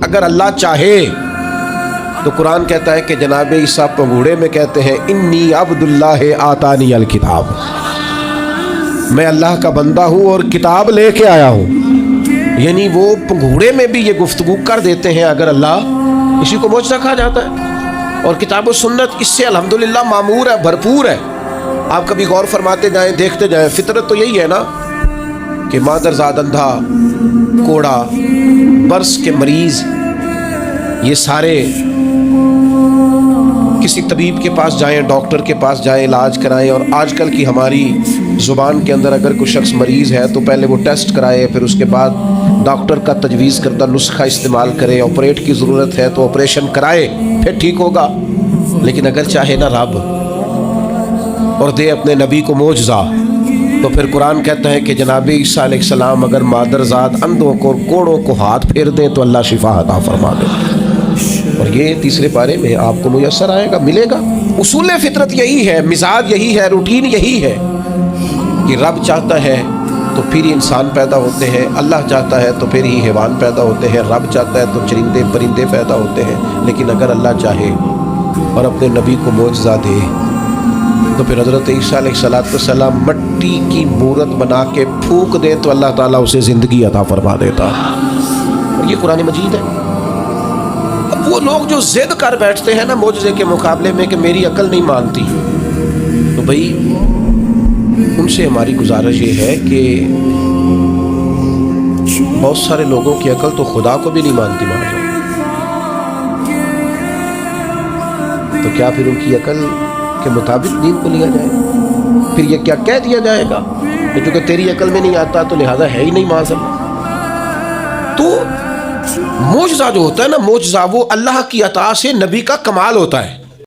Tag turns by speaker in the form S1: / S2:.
S1: اگر اللہ چاہے تو قرآن کہتا ہے کہ جناب عیسیٰ پنگوڑے میں کہتے ہیں انی عبد اللہ آتانی الکتاب، میں اللہ کا بندہ ہوں اور کتاب لے کے آیا ہوں۔ یعنی وہ پنگوڑے میں بھی یہ گفتگو کر دیتے ہیں اگر اللہ، اسی کو معجزہ کہا جاتا ہے۔ اور کتاب و سنت اس سے الحمدللہ معمور ہے، بھرپور ہے۔ آپ کبھی غور فرماتے جائیں، دیکھتے جائیں، فطرت تو یہی ہے نا کہ مادرزاد اندھا، کوڑا، برس کے مریض، یہ سارے کسی طبیب کے پاس جائیں، ڈاکٹر کے پاس جائیں، علاج کرائیں۔ اور آج کل کی ہماری زبان کے اندر اگر کوئی شخص مریض ہے تو پہلے وہ ٹیسٹ کرائے، پھر اس کے بعد ڈاکٹر کا تجویز کردہ نسخہ استعمال کرے، آپریٹ کی ضرورت ہے تو آپریشن کرائے، پھر ٹھیک ہوگا۔ لیکن اگر چاہے نا رب اور دے اپنے نبی کو معجزہ، تو پھر قرآن کہتا ہے کہ جناب عیسیٰ علیہ السلام اگر مادرزاد اندھوں کو، کوڑوں کو ہاتھ پھیر دیں تو اللہ شفا عطا فرما دے۔ اور یہ تیسرے پارے میں آپ کو میسر آئے گا، ملے گا۔ اصول فطرت یہی ہے، مزاج یہی ہے، روٹین یہی ہے کہ رب چاہتا ہے تو پھر ہی انسان پیدا ہوتے ہیں، اللہ چاہتا ہے تو پھر ہی حیوان پیدا ہوتے ہیں، رب چاہتا ہے تو چرندے پرندے پیدا ہوتے ہیں۔ لیکن اگر اللہ چاہے اور اپنے نبی کو معجزہ دے تو پھر حضرت عیسیٰ علیہ السلام مٹی کی مورت بنا کے پھونک دے تو اللہ تعالیٰ اسے زندگی عطا فرما دیتا۔ اور یہ قرآن مجید ہے۔ اب وہ لوگ جو ضد کر بیٹھتے ہیں نا معجزے کے مقابلے میں کہ میری عقل نہیں مانتی، تو بھائی ان سے ہماری گزارش یہ ہے کہ بہت سارے لوگوں کی عقل تو خدا کو بھی نہیں مانتی مانتا، تو کیا پھر ان کی عقل کے مطابق دین کو لیا جائے؟ پھر یہ کیا کہہ دیا جائے گا کہ چونکہ تیری عقل میں نہیں آتا تو لہذا ہے ہی نہیں معذرت۔ تو معجزہ جو ہوتا ہے نا، معجزہ وہ اللہ کی عطا سے نبی کا کمال ہوتا ہے۔